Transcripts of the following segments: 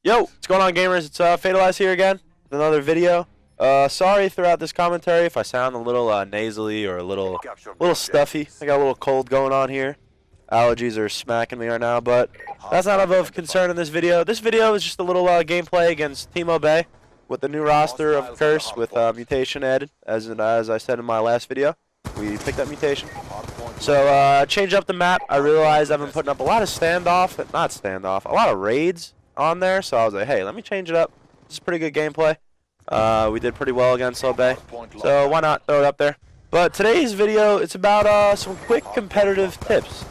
Yo, what's going on, gamers? It's Fatalize here again with another video. Sorry throughout this commentary if I sound a little nasally or a little stuffy. I got a little cold going on here. Allergies are smacking me right now, but that's not of concern in this video. This video is just a little gameplay against Team Obey with the new roster of Curse with mutation added, as I said in my last video. We picked up mutation. So change up the map. I realized I've been putting up a lot of a lot of raids on there, so I was like, hey, let me change it up. This is pretty good gameplay. We did pretty well against Obey, so why not throw it up there? But today's video, it's about some quick competitive tips.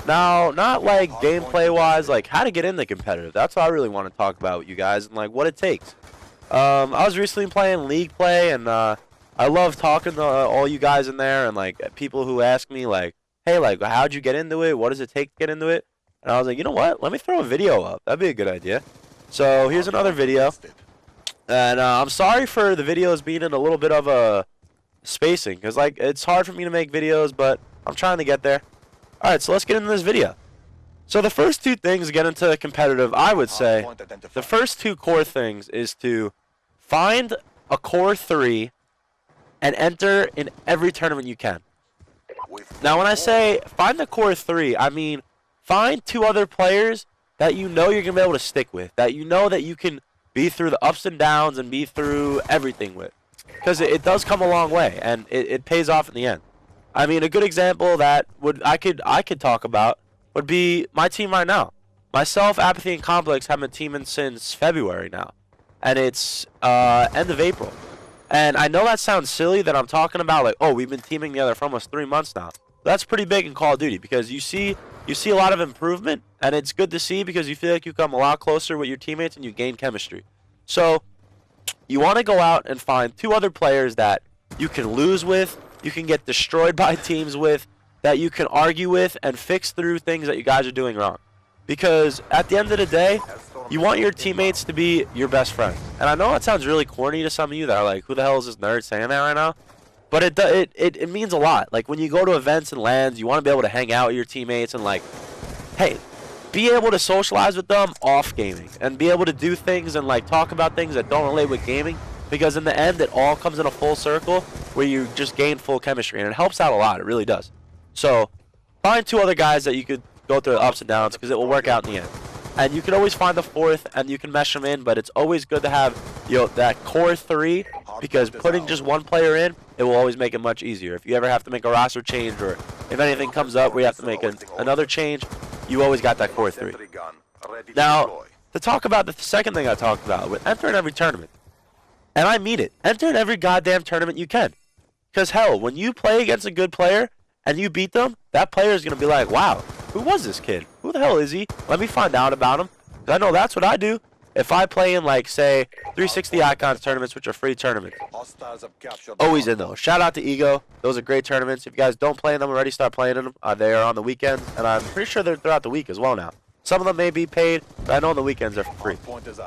Now, not like gameplay wise, like how to get into competitive. That's what I really want to talk about with you guys, and like what it takes. I was recently playing League Play, and I love talking to all you guys in there, and like people who ask me like, hey, like how'd you get into it? What does it take to get into it? And I was like, you know what? Let me throw a video up. That'd be a good idea. So here's another video. And I'm sorry for the videos being in a little bit of a spacing, because like it's hard for me to make videos, but I'm trying to get there. All right, so let's get into this video. So the first two things to get into competitive, I would say, the first two core things is to find a core 3 and enter in every tournament you can. Now, when I say find the core 3, I mean find 2 other players that you know you're going to be able to stick with, that you know that you can be through the ups and downs and be through everything with. Because it does come a long way, and it pays off in the end. I mean, a good example that I could talk about would be my team right now. Myself, Apathy, and Complex have been teaming since February now. And it's end of April. And I know that sounds silly that I'm talking about, like, oh, we've been teaming together for almost 3 months now. That's pretty big in Call of Duty, because you see a lot of improvement, and it's good to see because you feel like you come a lot closer with your teammates and you gain chemistry. So you want to go out and find 2 other players that you can lose with, you can get destroyed by teams with, that you can argue with and fix through things that you guys are doing wrong. Because at the end of the day, you want your teammates to be your best friend. And I know that sounds really corny to some of you that are like, who the hell is this nerd saying that right now? But it means a lot. Like when you go to events and LANs, you want to be able to hang out with your teammates and like, hey, be able to socialize with them off gaming and be able to do things and like talk about things that don't relate with gaming, because in the end it all comes in a full circle where you just gain full chemistry, and it helps out a lot. It really does. So find 2 other guys that you could go through the ups and downs, because it will work out in the end. And you can always find the 4th and you can mesh them in, but it's always good to have, you know, that core 3, because putting just 1 player in, it will always make it much easier. If you ever have to make a roster change, or if anything comes up where you have to make another change, you always got that core 3. Now, to talk about the second thing I talked about, with enter in every tournament. And I mean it. Enter in every goddamn tournament you can. Because hell, when you play against a good player and you beat them, that player is going to be like, wow, who was this kid? Who the hell is he? Let me find out about him. Because I know that's what I do. If I play in, like, say, 360 Icons tournaments, which are free tournaments, always in those. Shout out to Ego. Those are great tournaments. If you guys don't play in them already, start playing in them. They are on the weekends, and I'm pretty sure they're throughout the week as well now. Some of them may be paid, but I know on the weekends they're for free.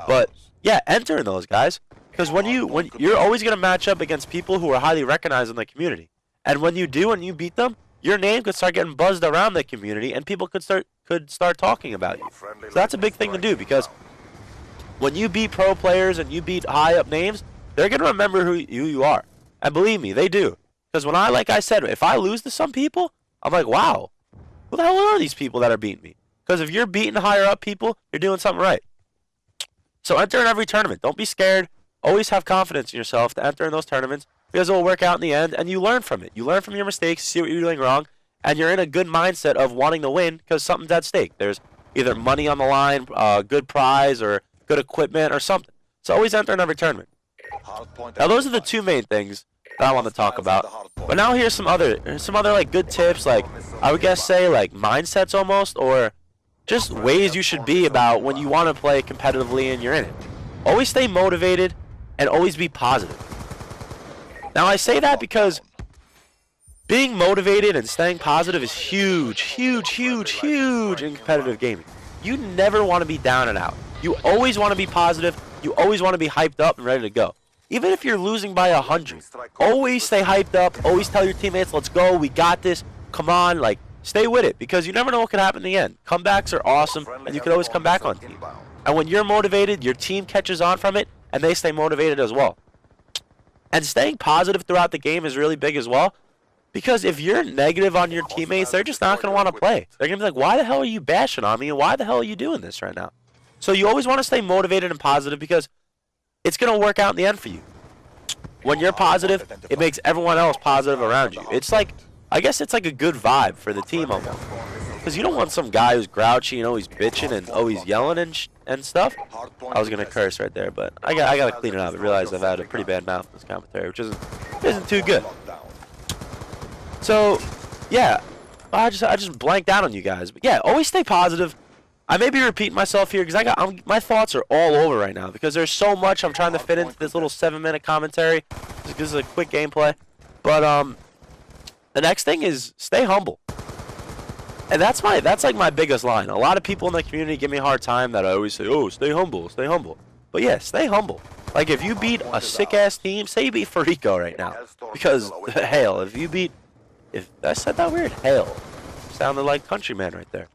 But, yeah, enter in those, guys. Because when you're always going to match up against people who are highly recognized in the community. And when you do and you beat them, your name could start getting buzzed around the community, and people could start talking about you. So that's a big thing to do, because when you beat pro players and you beat high up names, they're going to remember who you are. And believe me, they do. Because when like I said, if I lose to some people, I'm like, wow, who the hell are these people that are beating me? Because if you're beating higher up people, you're doing something right. So enter in every tournament. Don't be scared. Always have confidence in yourself to enter in those tournaments, because it will work out in the end, and you learn from it. You learn from your mistakes, see what you're doing wrong, and you're in a good mindset of wanting to win because something's at stake. There's either money on the line, good prize, or good equipment, or something. So always enter in every tournament. Now those are the 2 main things that I want to talk about. But now here's some other like good tips, like I would guess say like mindsets almost, or just ways you should be about when you want to play competitively and you're in it. Always stay motivated and always be positive. Now I say that because being motivated and staying positive is huge, huge, huge, huge in competitive gaming. You never want to be down and out. You always want to be positive. You always want to be hyped up and ready to go. Even if you're losing by 100, always stay hyped up. Always tell your teammates, let's go, we got this, come on, like, stay with it, because you never know what could happen in the end. Comebacks are awesome, and you can always come back on team. And when you're motivated, your team catches on from it, and they stay motivated as well. And staying positive throughout the game is really big as well. Because if you're negative on your teammates, they're just not going to want to play. They're going to be like, why the hell are you bashing on me? And why the hell are you doing this right now? So you always want to stay motivated and positive because it's going to work out in the end for you. When you're positive, it makes everyone else positive around you. It's like, I guess it's like a good vibe for the team almost. Because you don't want some guy who's grouchy and always bitching and always yelling and stuff. I was going to curse right there, but I got to clean it up. I realized I've had a pretty bad mouth in this commentary, which isn't too good. So, yeah, I just blanked out on you guys. But yeah, always stay positive. I may be repeating myself here because my thoughts are all over right now because there's so much I'm trying to fit into this little 7-minute commentary. This is a quick gameplay. But the next thing is stay humble. And that's like my biggest line. A lot of people in the community give me a hard time that I always say, "Oh, stay humble, stay humble." But yeah, stay humble. Like if you beat a sick-ass team, say you beat Farico right now. Because hell, if I said that weird, hell, sounded like Countryman right there.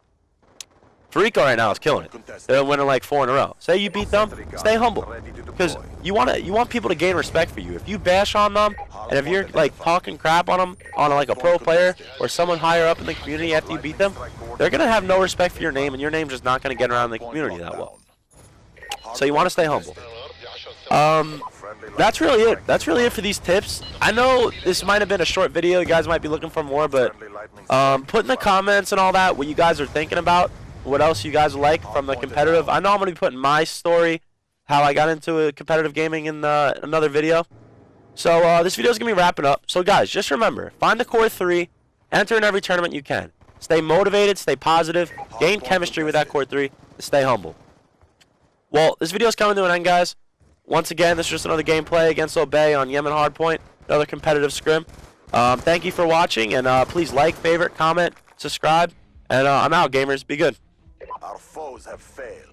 Farico right now is killing it. They're winning like 4 in a row. Say you beat them, stay humble, because you want people to gain respect for you. If you bash on them, and if you're like talking crap on them, on like a pro player or someone higher up in the community after you beat them, they're gonna have no respect for your name, and your name's just not gonna get around the community that well. So you want to stay humble. That's really it. That's really it for these tips. I know this might have been a short video. You guys might be looking for more, but put in the comments and all that what you guys are thinking about. What else you guys like from the competitive. I know I'm going to be putting my story, how I got into competitive gaming in another video. So this video is going to be wrapping up. So guys, just remember, find the core 3, enter in every tournament you can. Stay motivated, stay positive, gain chemistry with that core 3, and stay humble. Well, this video is coming to an end, guys. Once again, this is just another gameplay against Obey on Yemen Hardpoint, another competitive scrim. Thank you for watching, and please like, favorite, comment, subscribe, and I'm out, gamers. Be good. Our foes have failed.